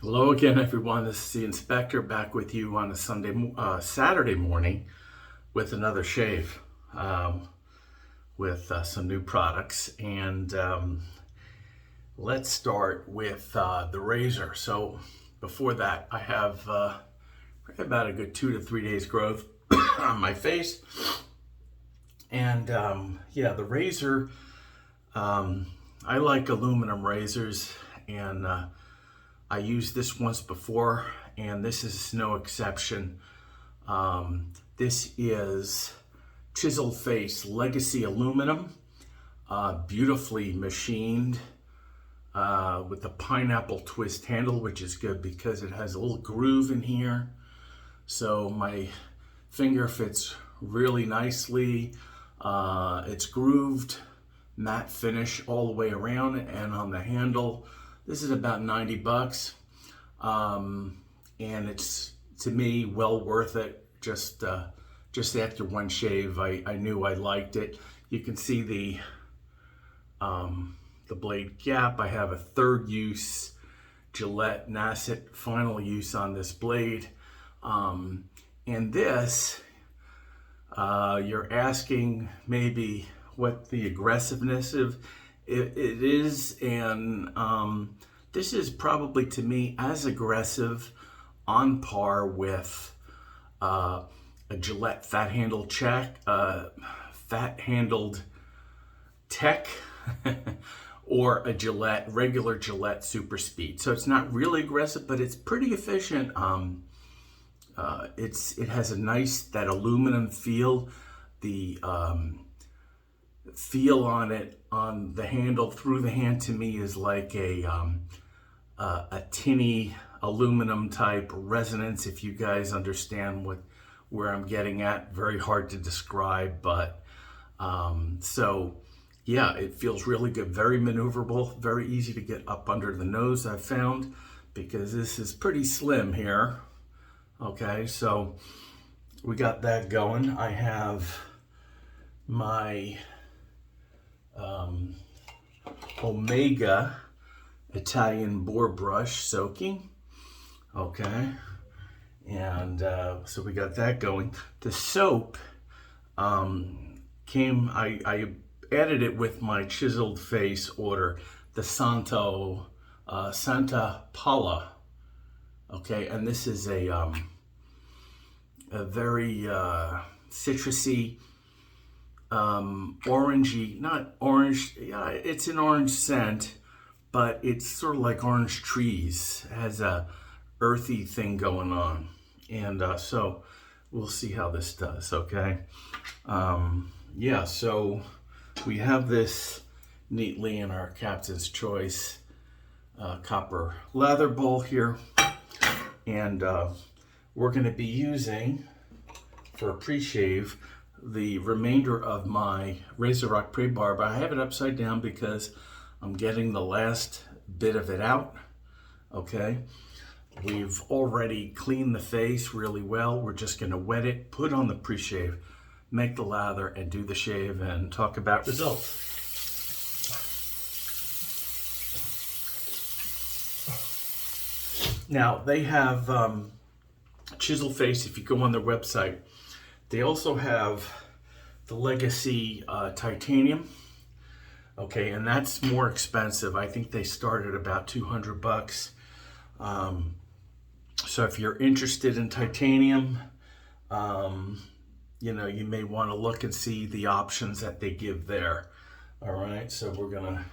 Hello again, everyone. This is the inspector back with you on a Saturday morning with another shave with some new products. And let's start with the razor. So before that, I have about a good 2 to 3 days growth on my face. And yeah, the razor, I like aluminum razors, and I used this once before, and this is no exception. This is Chiseled Face Legacy Aluminum, beautifully machined with a pineapple twist handle, which is good because it has a little groove in here. So my finger fits really nicely. It's grooved, matte finish all the way around, and on the handle, this is about 90 bucks. And it's, to me, well worth it. Just after one shave, I knew I liked it. You can see the blade gap. I have a third use Gillette Nasset final use on this blade. And this, you're asking maybe what the aggressiveness of it is, and this is probably, to me, as aggressive, on par with a Gillette fat handled tech or a regular Gillette Super Speed. So it's not really aggressive, but it's pretty efficient. It has a nice, that aluminum feel. The feel on it, on the handle through the hand, to me is like a tinny aluminum type resonance, if you guys understand where I'm getting at. Very hard to describe, but so yeah, it feels really good, very maneuverable, very easy to get up under the nose, I've found, because this is pretty slim here. Okay, so we got that going. I have my Omega Italian boar brush soaking. Okay, and so we got that going. The soap came, I added it with my Chiseled Face order, the Santa Paula. Okay, and this is a very citrusy, orangey, not orange, yeah, it's an orange scent, but it's sort of like orange trees. It has a earthy thing going on. And so we'll see how this does, okay? Yeah, so we have this neatly in our Captain's Choice copper lather bowl here. And we're gonna be using, for a pre-shave, the remainder of my RazorRock Pre-Barb. I have it upside down because I'm getting the last bit of it out, okay? We've already cleaned the face really well. We're just gonna wet it, put on the pre-shave, make the lather, and do the shave and talk about results. Now, they have Chiseled Face, if you go on their website. They also have the Legacy Titanium, okay, and that's more expensive. I think they start at about 200 bucks. So if you're interested in titanium, you know, you may want to look and see the options that they give there. All right, so we're gonna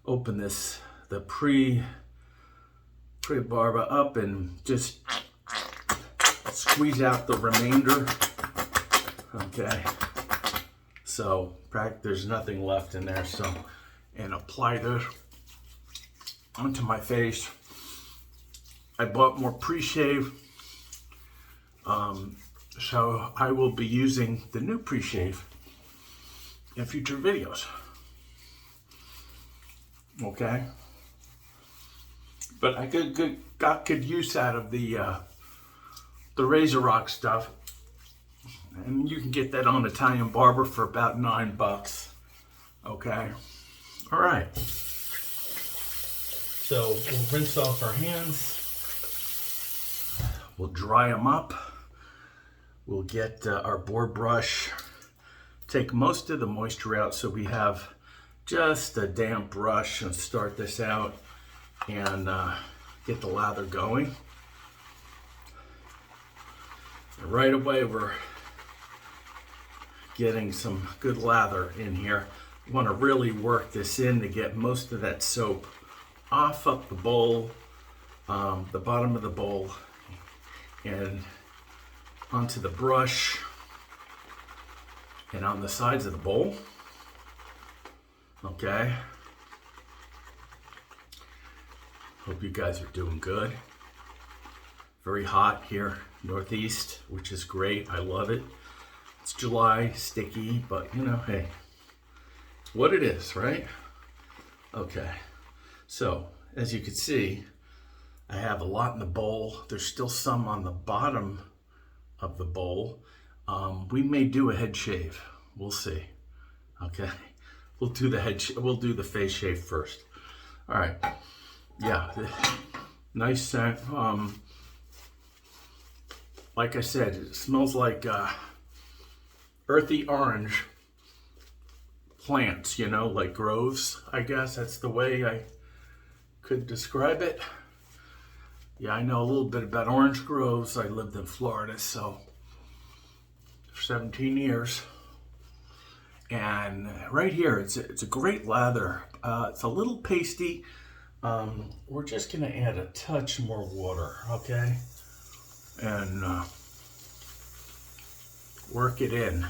open this, the pre-barb up, and just squeeze out the remainder. Okay, so there's nothing left in there. So, and apply this onto my face. I bought more pre-shave, so I will be using the new pre-shave in future videos. Okay, but I got good use out of the RazorRock stuff, and you can get that on Italian Barber for about $9. Okay, all right. So we'll rinse off our hands. We'll dry them up. We'll get our board brush, take most of the moisture out so we have just a damp brush, and start this out and get the lather going. And right away we're getting some good lather in here. You want to really work this in to get most of that soap off up the bowl, the bottom of the bowl, and onto the brush and on the sides of the bowl. Okay. Hope you guys are doing good. Very hot here, Northeast, which is great. I love it. It's July, sticky, but you know, hey, it's what it is, right? Okay. So, as you can see, I have a lot in the bowl. There's still some on the bottom of the bowl. We may do a head shave. We'll see. Okay. We'll do the face shave first. All right. Yeah. Nice scent. Like I said, it smells like earthy orange plants, you know, like groves, I guess. That's the way I could describe it. Yeah, I know a little bit about orange groves. I lived in Florida, so for 17 years. And right here, it's a great lather. It's a little pasty. We're just gonna add a touch more water, okay? And work it in.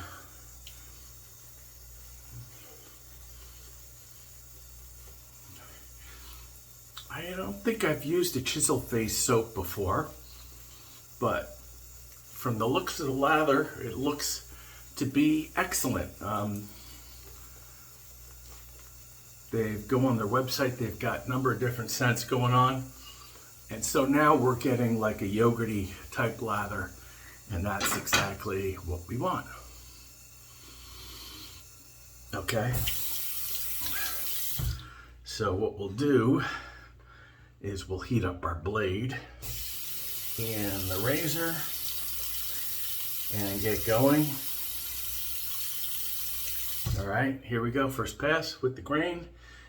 I don't think I've used a Chiseled face soap before, but from the looks of the lather, it looks to be excellent. They go on their website, they've got a number of different scents going on. And so now we're getting like a yogurty type lather, and that's exactly what we want. Okay. So what we'll do is we'll heat up our blade and the razor and get going. All right, here we go. First pass with the grain.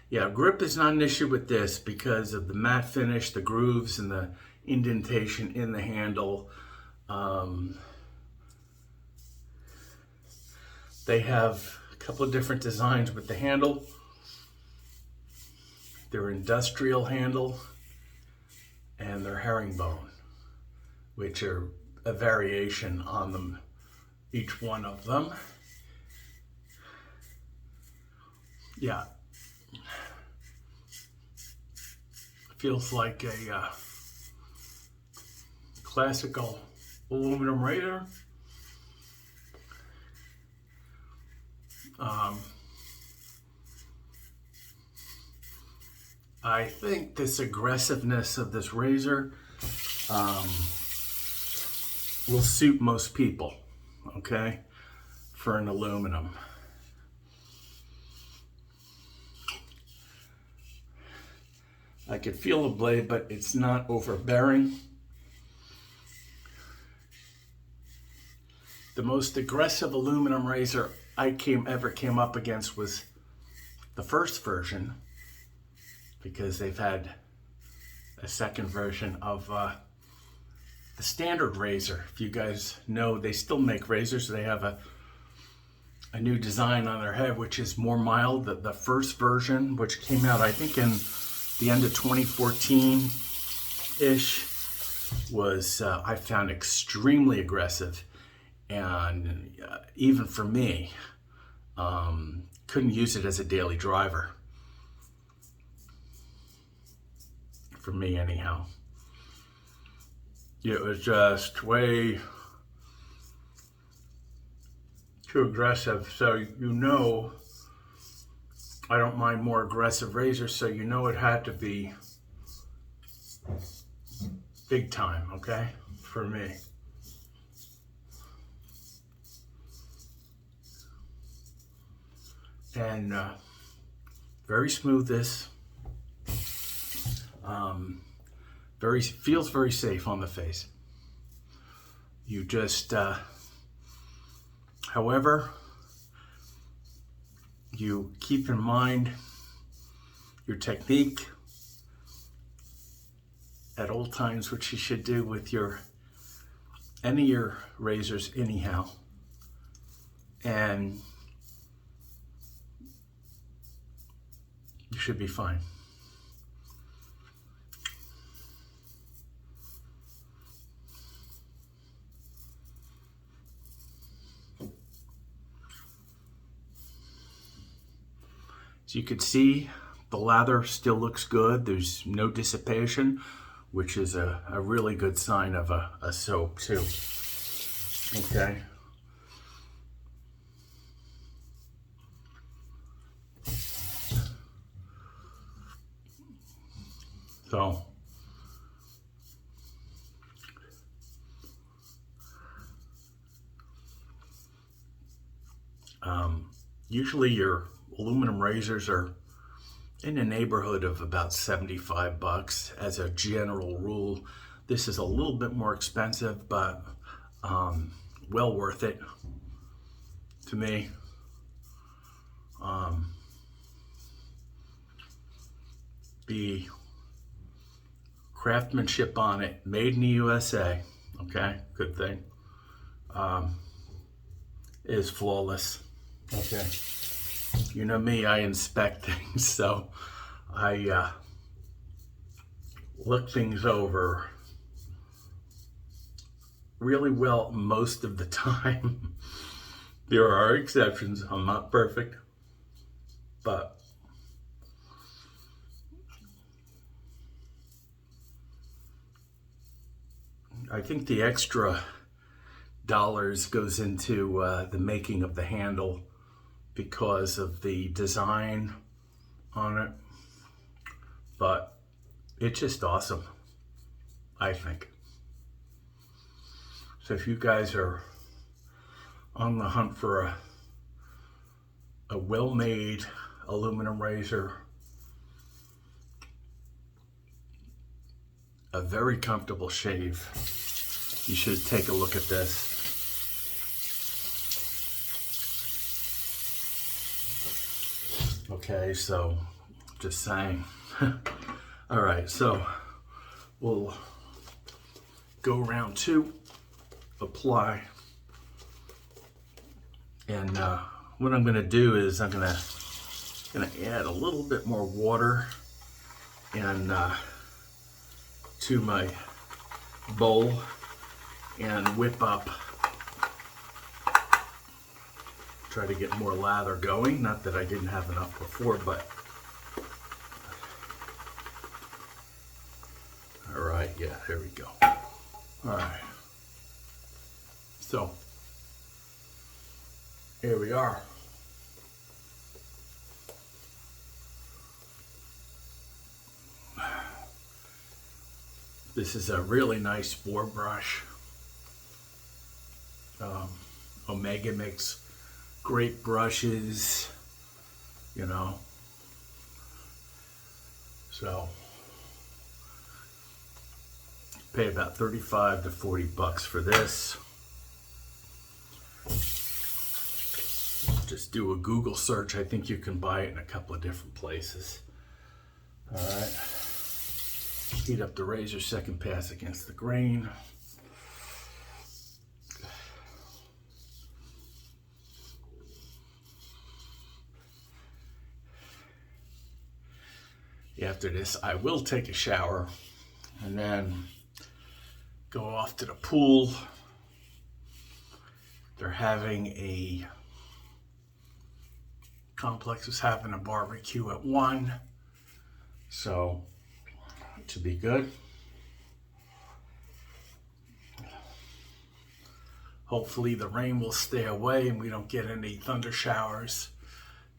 Yeah, grip is not an issue with this because of the matte finish, the grooves, and the indentation in the handle. They have a couple of different designs with the handle. Their industrial handle and their herringbone, which are a variation on them, each one of them. Yeah. Feels like a classical aluminum razor. I think this aggressiveness of this razor will suit most people, okay, for an aluminum. I could feel the blade, but it's not overbearing. The most aggressive aluminum razor I ever came up against was the first version, because they've had a second version of the standard razor. If you guys know, they still make razors. They have a new design on their head, which is more mild. The first version, which came out, I think, in the end of 2014-ish, was, I found, extremely aggressive. And even for me, couldn't use it as a daily driver. For me, anyhow. It was just way too aggressive. So, you know, I don't mind more aggressive razors, so you know it had to be big time, okay, for me. And very smooth this. Feels very safe on the face. You just, however, you keep in mind your technique at all times, which you should do with any of your razors anyhow. And you should be fine. As you can see, the lather still looks good. There's no dissipation, which is a really good sign of a soap too. Okay. So, usually your aluminum razors are in the neighborhood of about 75 bucks as a general rule. This is a little bit more expensive, but well worth it to me. The craftsmanship on it, made in the USA, okay, good thing, is flawless. Okay, you know me, I inspect things, so I look things over really well most of the time. There are exceptions. I'm not perfect, but I think the extra dollars goes into the making of the handle because of the design on it, but it's just awesome, I think. So if you guys are on the hunt for a well-made aluminum razor, a very comfortable shave, you should take a look at this. Okay, so just saying. All right, so we'll go round two, apply. And what I'm gonna do is I'm gonna add a little bit more water and to my bowl and whip up. Try to get more lather going. Not that I didn't have enough before, but all right, yeah, there we go. All right, so here we are. This is a really nice boar brush. Omega makes great brushes, you know. So pay about 35 to 40 bucks for this. Just do a Google search. I think you can buy it in a couple of different places. All right. Heat up the razor, second pass against the grain. After this, I will take a shower and then go off to the pool. They're having a complex is having a barbecue at 1, so it should be good. Hopefully the rain will stay away and we don't get any thunder showers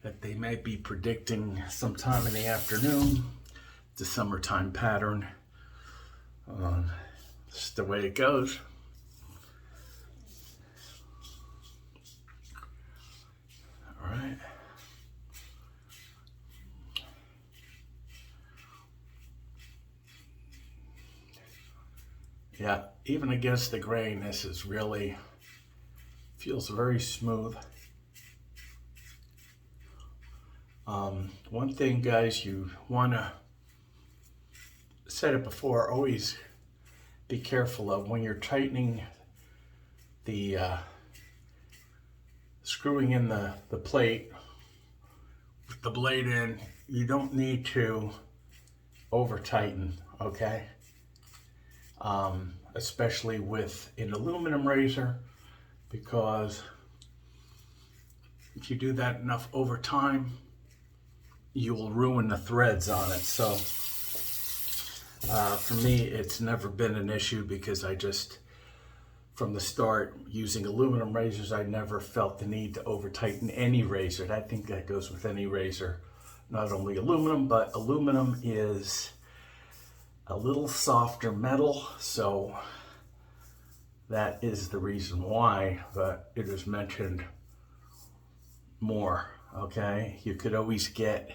that they may be predicting sometime in the afternoon. It's a summertime pattern. It's the way it goes. All right. Yeah, even against the grain, this is really, feels very smooth. One thing, guys, you want to set it before, always be careful of when you're tightening the screwing in the plate with the blade in. You don't need to over tighten, okay? Especially with an aluminum razor, because if you do that enough over time, you will ruin the threads on it. So for me, it's never been an issue, because I just, from the start, using aluminum razors, I never felt the need to over tighten any razor. I think that goes with any razor, not only aluminum, but aluminum is a little softer metal, so that is the reason why, but it is mentioned more, okay? You could always get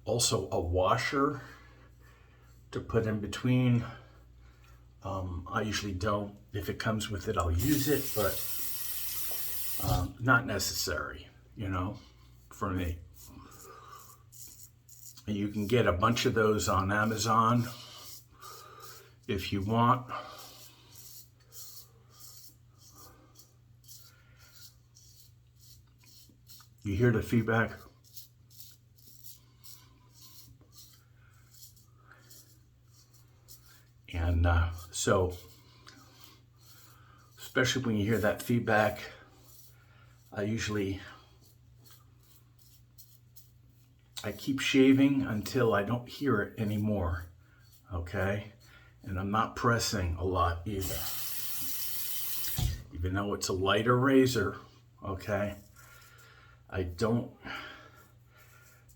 also a washer to put in between. I usually don't. If it comes with it, I'll use it, but not necessary, you know, for me. And you can get a bunch of those on Amazon if you want. You hear the feedback? And so, especially when you hear that feedback, I keep shaving until I don't hear it anymore, okay? And I'm not pressing a lot either. Even though it's a lighter razor, okay? I don't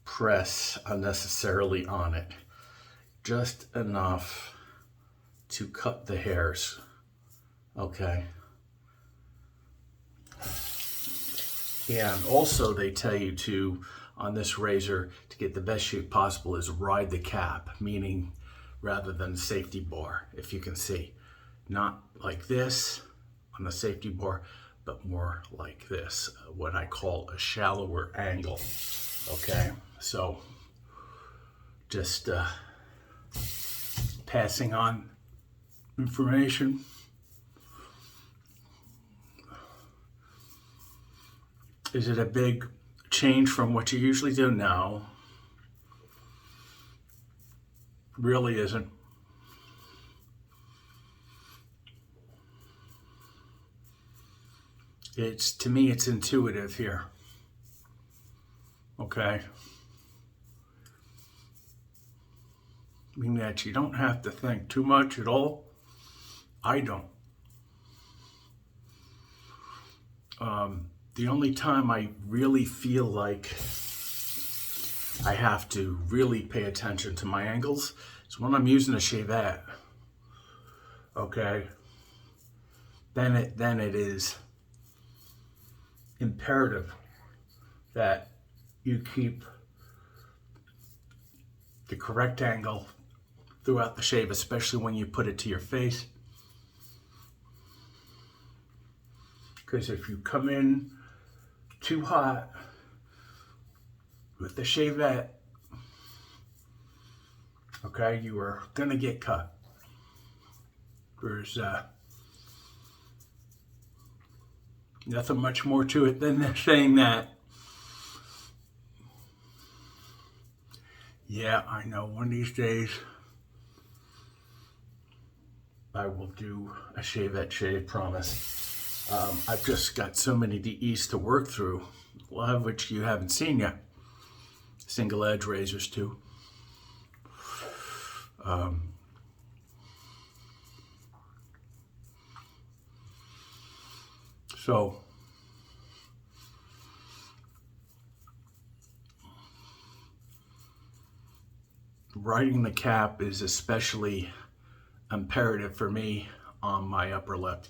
press unnecessarily on it. Just enough to cut the hairs, okay? And also they tell you to, on this razor, to get the best shape possible, is ride the cap, meaning rather than safety bar, if you can see. Not like this on the safety bar, but more like this, what I call a shallower angle, okay? So just passing on information. Is it a big change from what you usually do? No, really isn't. To me, it's intuitive here, okay? Meaning that you don't have to think too much at all. I don't. The only time I really feel like I have to really pay attention to my angles is when I'm using a shavette, okay? Then it is imperative that you keep the correct angle throughout the shave, especially when you put it to your face. Because if you come in too hot with the shavette, okay, you are gonna get cut. There's nothing much more to it than saying that. Yeah, I know, one of these days I will do a shavette shave, promise. I've just got so many DEs to work through, a lot of which you haven't seen yet. Single edge razors too. So riding the cap is especially imperative for me on my upper lip,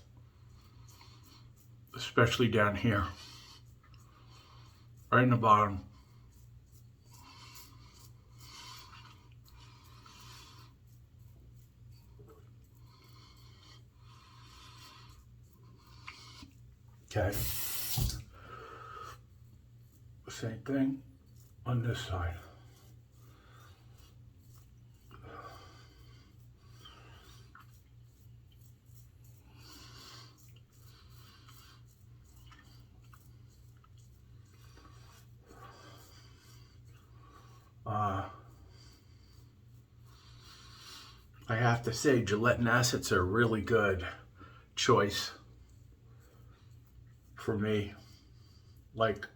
especially down here, right in the bottom. Okay. Same thing on this side. I have to say, Gillette and Assets are a really good choice for me. Like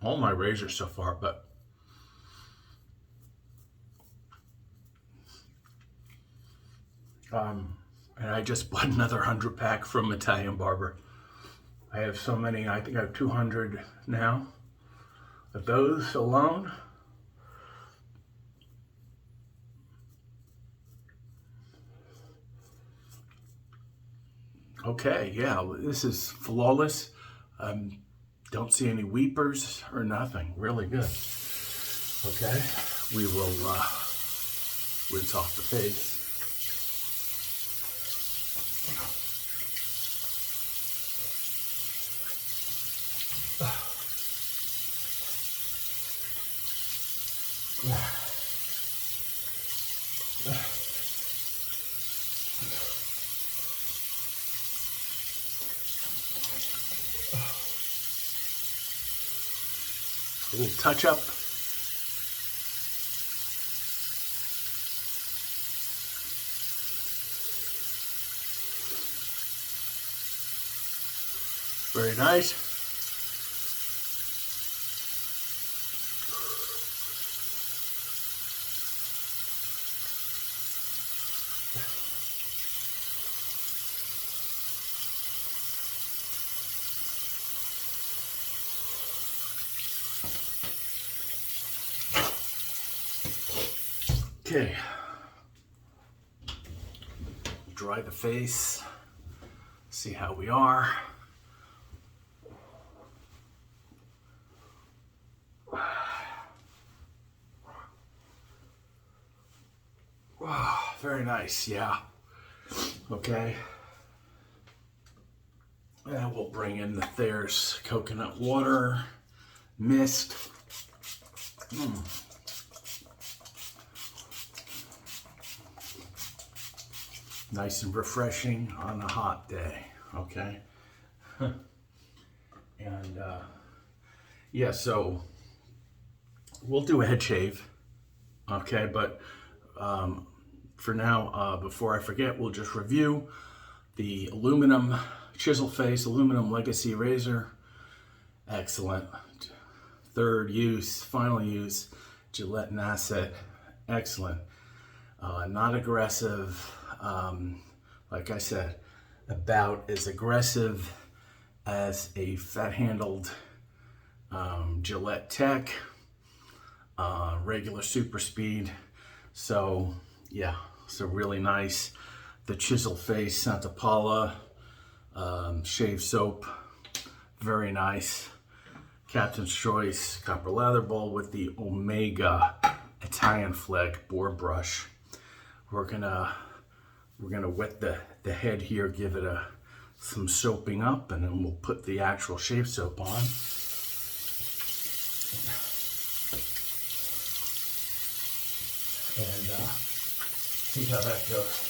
all my razors so far, but and I just bought another 100 pack from Italian Barber. I have so many, I think I have 200 now of those alone. Okay, yeah, this is flawless. Don't see any weepers or nothing. Really good. Okay, we will rinse off the face. A little touch up. Very nice. Okay, dry the face, see how we are. Wow, very nice, yeah. Okay, and we'll bring in the Thayer's coconut water, mist. Nice and refreshing on a hot day, okay? And yeah, so we'll do a head shave, okay? But for now, before I forget, we'll just review the aluminum chisel face, aluminum legacy razor. Excellent. Third use, final use, Gillette and Asset. Excellent. Not aggressive. Like I said, about as aggressive as a fat-handled Gillette Tech, regular super speed. So yeah, so really nice. The chisel face Santa Paula shave soap, very nice. Captain's Choice copper lather bowl with the Omega Italian flag boar brush. We're gonna wet the head here, give it some soaping up, and then we'll put the actual shave soap on. And see how that goes.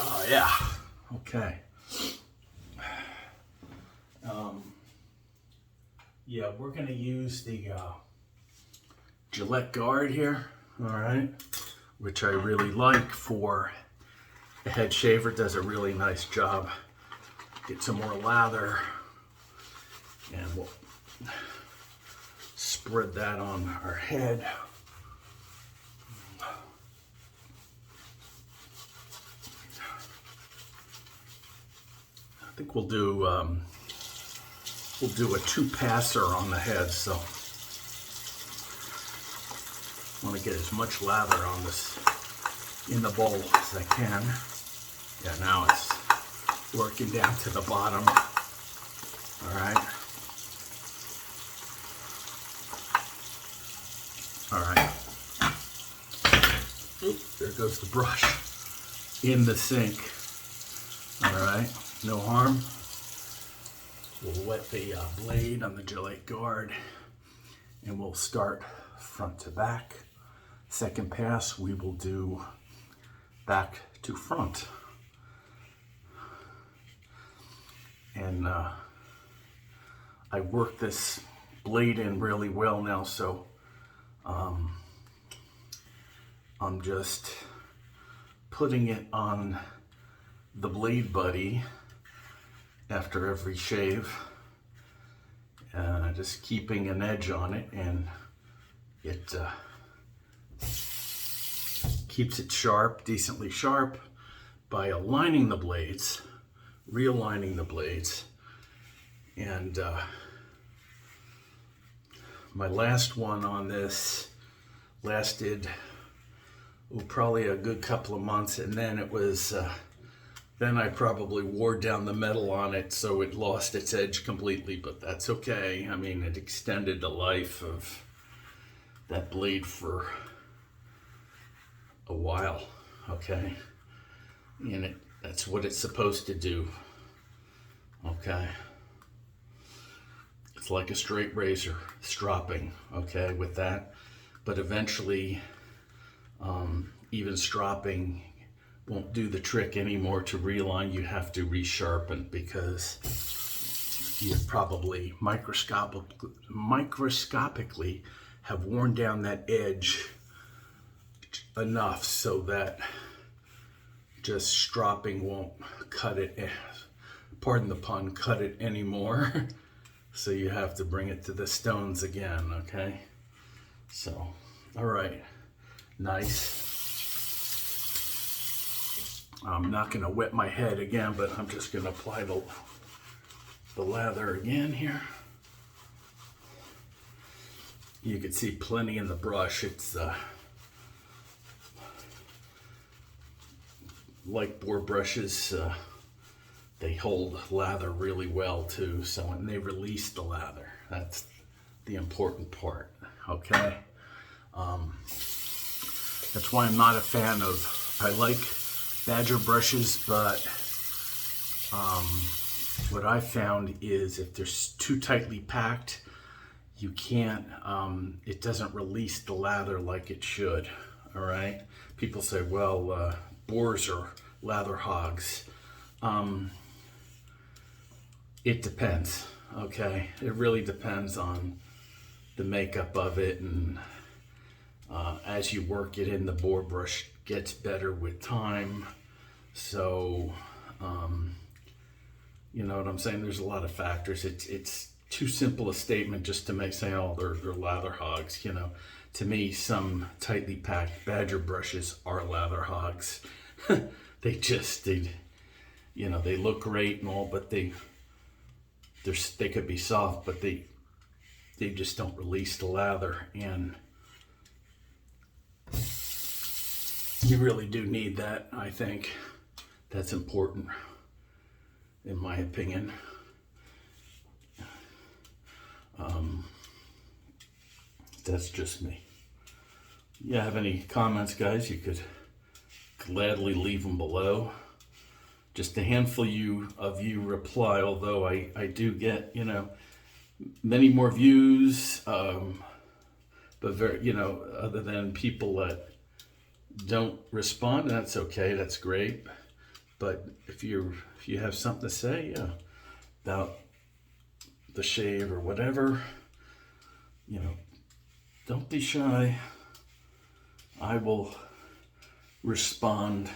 Oh yeah, okay. Yeah, we're gonna use the Gillette Guard here, all right, which I really like for a head shaver. Does a really nice job. Get some more lather, and we'll spread that on our head. I think we'll do a 2-passer on the head, so I want to get as much lather on this in the bowl as I can. Yeah, now it's working down to the bottom. All right. All right. Oop, there goes the brush in the sink. All right, no harm. We'll wet the blade on the Gillette guard, and we'll start front to back. Second pass, we will do back to front. And I work this blade in really well now, so I'm just putting it on the blade buddy after every shave, just keeping an edge on it, and it keeps it sharp, decently sharp, by aligning the blades, realigning the blades. And my last one on this lasted probably a good couple of months, and then it was then I probably wore down the metal on it, so it lost its edge completely, but that's okay. I mean, it extended the life of that blade for a while, okay? And that's what it's supposed to do, okay? It's like a straight razor, stropping, okay, with that. But eventually, even stropping won't do the trick anymore. To realign, you have to resharpen, because you probably microscopically have worn down that edge enough so that just stropping won't cut it, pardon the pun, cut it anymore. So you have to bring it to the stones again, okay? So, all right, nice. I'm not gonna wet my head again, but I'm just gonna apply the lather again here. You can see plenty in the brush. It's like board brushes, they hold lather really well too. So when they release the lather, that's the important part, okay? That's why I'm not a fan of, I like Badger brushes, but what I found is if they're too tightly packed, you can't, it doesn't release the lather like it should, all right? People say, well, boars are lather hogs. It depends, okay? It really depends on the makeup of it, and as you work it in, the board brush gets better with time. So, you know what I'm saying? There's a lot of factors. It's too simple a statement just to make say, oh, they're lather hogs. You know, to me, some tightly packed Badger brushes are lather hogs. they you know, they look great and all, but they could be soft, but they just don't release the lather, and you really do need that. I think that's important, in my opinion. That's just me. You have any comments, guys? You could gladly leave them below. Just a handful of you reply, although I do get, you know, many more views, but very, you know, other than people that don't respond, that's okay, that's great. But if you have something to say, yeah, about the shave or whatever, you know, don't be shy. I will respond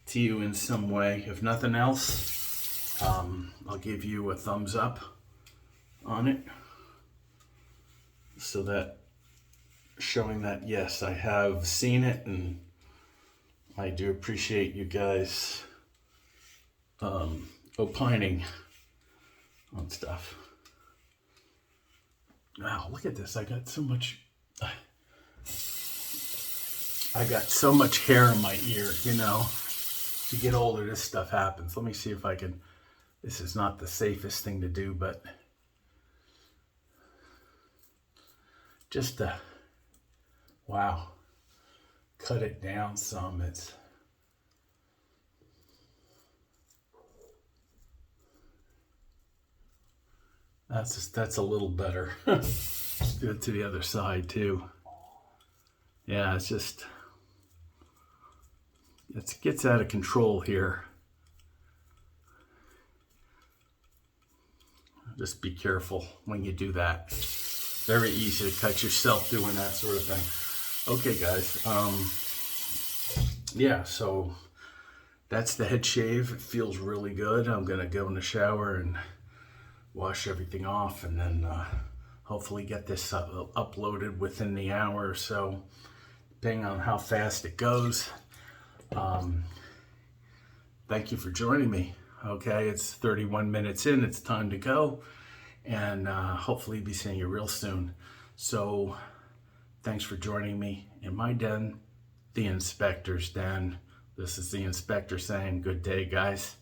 to you in some way. If nothing else, I'll give you a thumbs up on it, so that showing that yes, I have seen it, and I do appreciate you guys opining on stuff. Wow, look at this. I got so much hair in my ear, you know. As you get older, this stuff happens. Let me see if I can, this is not the safest thing to do, but just to, wow, cut it down some. That's a little better. Let's do it to the other side too. Yeah, it gets out of control here. Just be careful when you do that. Very easy to cut yourself doing that sort of thing. Okay, guys. Yeah, so that's the head shave. It feels really good. I'm gonna go in the shower and wash everything off, and then hopefully get this uploaded within the hour or so, depending on how fast it goes. Thank you for joining me. Okay, it's 31 minutes in. It's time to go, and hopefully be seeing you real soon. So thanks for joining me in my den, the inspector's den. This is the inspector saying good day, guys.